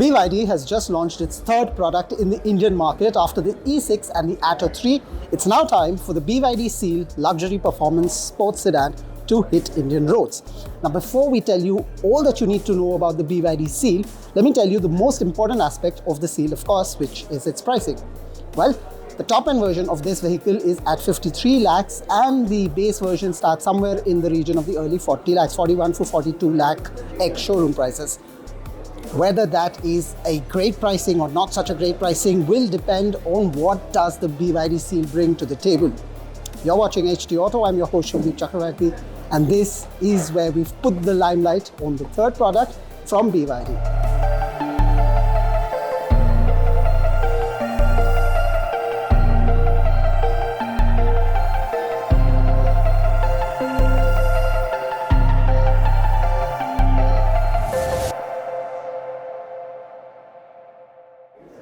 BYD has just launched its third product in the Indian market after the E6 and the Atto 3. It's now time for the BYD Seal luxury performance sports sedan to hit Indian roads. Now, before we tell you all that you need to know about the BYD Seal, let me tell you the most important aspect of the Seal, of course, which is its pricing. Well, the top-end version of this vehicle is at 53 lakhs and the base version starts somewhere in the region of the early 40 lakhs, 41 to 42 lakh ex-showroom prices. Whether that is a great pricing or not such a great pricing will depend on what does the BYD Seal bring to the table. You're watching HT Auto, I'm your host Shobhit Chakravarti, and this is where we've put the limelight on the third product from BYD.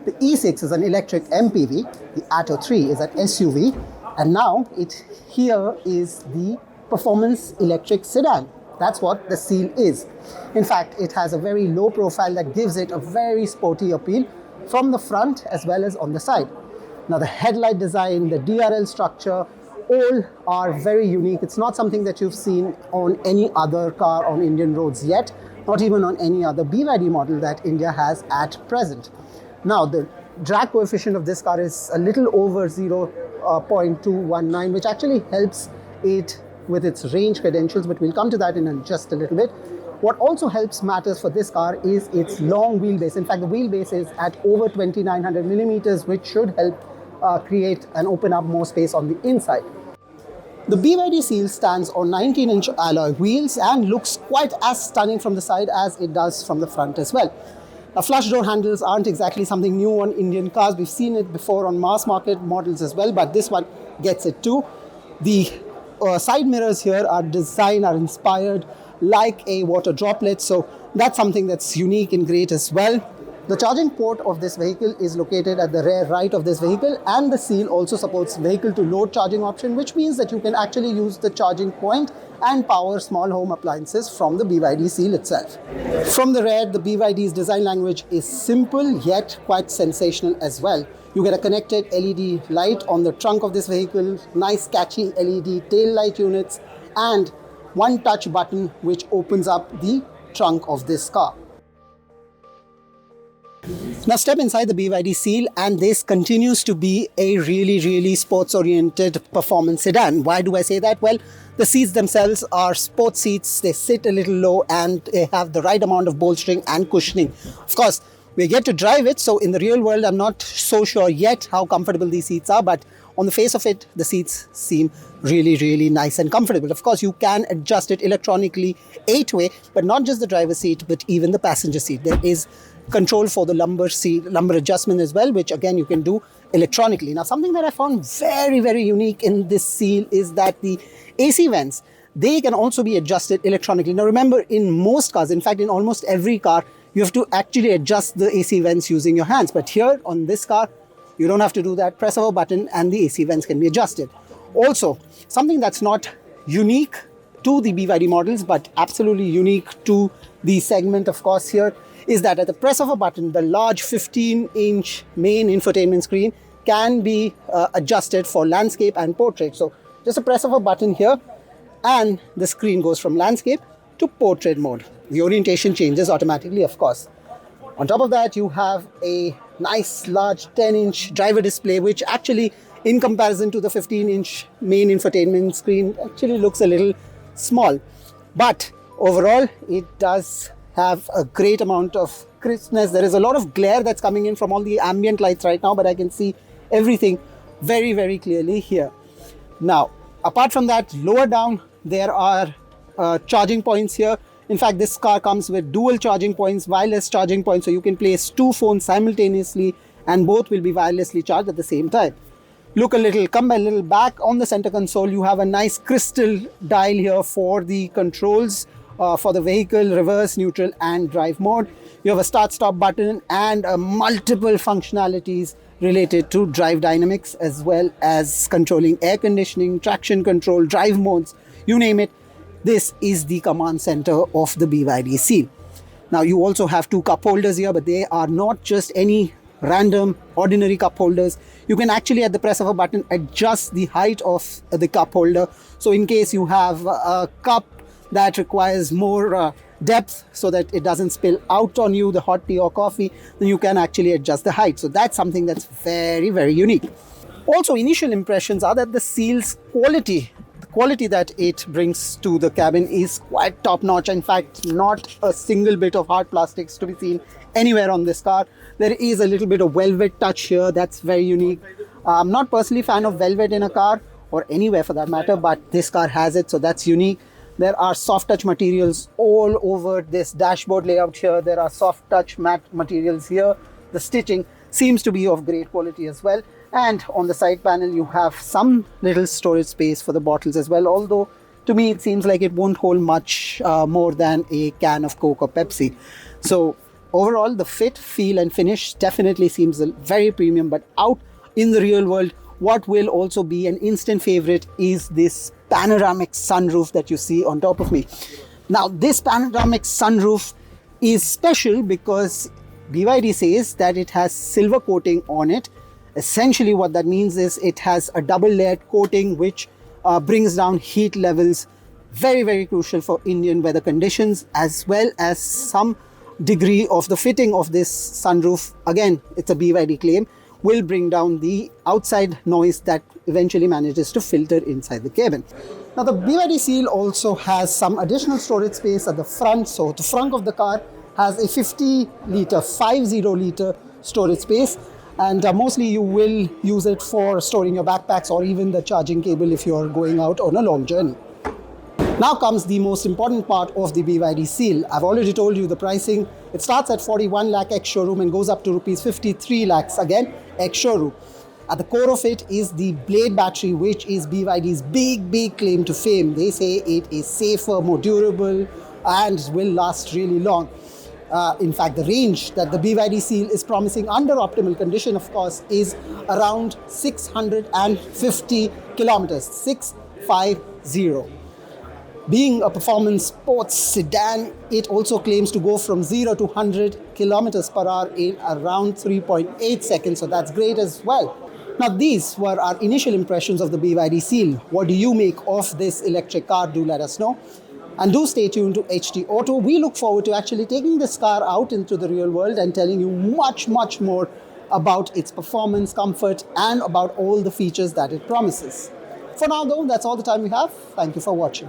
The E6 is an electric MPV, the Atto 3 is an SUV, and now here is the performance electric sedan. That's what the Seal is. In fact, it has a very low profile that gives it a very sporty appeal from the front as well as on the side. Now the headlight design, the DRL structure, all are very unique. It's not something that you've seen on any other car on Indian roads yet, not even on any other BYD model that India has at present. Now, the drag coefficient of this car is a little over 0.219, which actually helps it with its range credentials, but we'll come to that in just a little bit. What also helps matters for this car is its long wheelbase. In fact, the wheelbase is at over 2900 millimeters, which should help create and open up more space on the inside. The BYD Seal stands on 19-inch alloy wheels and looks quite as stunning from the side as it does from the front as well. Now, flush door handles aren't exactly something new on Indian cars. We've seen it before on mass market models as well, but this one gets it too. The side mirrors here are inspired like a water droplet, so that's something that's unique and great as well. The charging port of this vehicle is located at the rear right of this vehicle, and the Seal also supports vehicle to load charging option, which means that you can actually use the charging point and power small home appliances from the BYD Seal itself. From the rear, the BYD's design language is simple yet quite sensational as well. You get a connected LED light on the trunk of this vehicle, nice catchy LED tail light units, and one touch button which opens up the trunk of this car. Now step inside the BYD Seal and this continues to be a really sports-oriented performance sedan. Why do I say that? Well, the seats themselves are sports seats. They sit a little low and they have the right amount of bolstering and cushioning. Of course, we get to drive it, so in the real world, I'm not so sure yet how comfortable these seats are, but on the face of it, the seats seem really nice and comfortable. Of course, you can adjust it electronically 8-way, but not just the driver's seat, but even the passenger seat. There is control for the lumbar adjustment as well, which again you can do electronically. Now, something that I found very unique in this Seal is that the AC vents, they can also be adjusted electronically. Now remember, in most cars, in fact in almost every car, you have to actually adjust the AC vents using your hands, but here on this car you don't have to do that. Press of a button and the AC vents can be adjusted. Also, something that's not unique to the BYD models but absolutely unique to the segment, of course, here is that at the press of a button, the large 15-inch main infotainment screen can be adjusted for landscape and portrait. So just a press of a button here and the screen goes from landscape to portrait mode. The orientation changes automatically, of course. On top of that, you have a nice large 10-inch driver display, which actually in comparison to the 15-inch main infotainment screen actually looks a little small. But overall, it does have a great amount of crispness. There is a lot of glare that's coming in from all the ambient lights right now, but I can see everything very clearly here. Now, apart from that, lower down, there are charging points here. In fact, this car comes with dual charging points, wireless charging points, so you can place two phones simultaneously and both will be wirelessly charged at the same time. Come a little back on the center console. You have a nice crystal dial here for the controls for the vehicle, reverse, neutral and drive mode. You have a start-stop button and multiple functionalities related to drive dynamics as well as controlling air conditioning, traction control, drive modes, you name it. This is the command center of the BYD Seal. Now you also have two cup holders here, but they are not just any random ordinary cup holders. You can actually at the press of a button adjust the height of the cup holder. So in case you have a cup that requires more depth so that it doesn't spill out on you, the hot tea or coffee, then you can actually adjust the height. So that's something that's very, very unique. Also, initial impressions are that the seal's quality, the quality that it brings to the cabin is quite top notch. In fact, not a single bit of hard plastics to be seen anywhere on this car. There is a little bit of velvet touch here. That's very unique. I'm not personally a fan of velvet in a car or anywhere for that matter, but this car has it, so that's unique. There are soft touch materials all over this dashboard layout here. There are soft touch matte materials here. The stitching seems to be of great quality as well. And on the side panel, you have some little storage space for the bottles as well. Although to me, it seems like it won't hold much more than a can of Coke or Pepsi. So overall, the fit, feel and finish definitely seems very premium. But out in the real world, what will also be an instant favorite is this panoramic sunroof that you see on top of me. Now, this panoramic sunroof is special because BYD says that it has silver coating on it. Essentially, what that means is it has a double layered coating which brings down heat levels. Very, very crucial for Indian weather conditions, as well as some degree of the fitting of this sunroof. Again, it's a BYD claim, will bring down the outside noise that eventually manages to filter inside the cabin. Now, the BYD Seal also has some additional storage space at the front. So the front of the car has a 50 liter storage space, and mostly you will use it for storing your backpacks or even the charging cable if you're going out on a long journey. Now comes the most important part of the BYD Seal. I've already told you the pricing. It starts at 41 lakh ex showroom and goes up to rupees 53 lakhs again ex showroom. At the core of it is the Blade battery, which is BYD's big claim to fame. They say it is safer, more durable and will last really long. In fact, the range that the BYD Seal is promising under optimal condition, of course, is around 650 kilometers, 650. Being a performance sports sedan, it also claims to go from 0 to 100 kilometers per hour in around 3.8 seconds. So that's great as well. Now, these were our initial impressions of the BYD Seal. What do you make of this electric car? Do let us know. And do stay tuned to HT Auto. We look forward to actually taking this car out into the real world and telling you much more about its performance, comfort, and about all the features that it promises. For now though, that's all the time we have. Thank you for watching.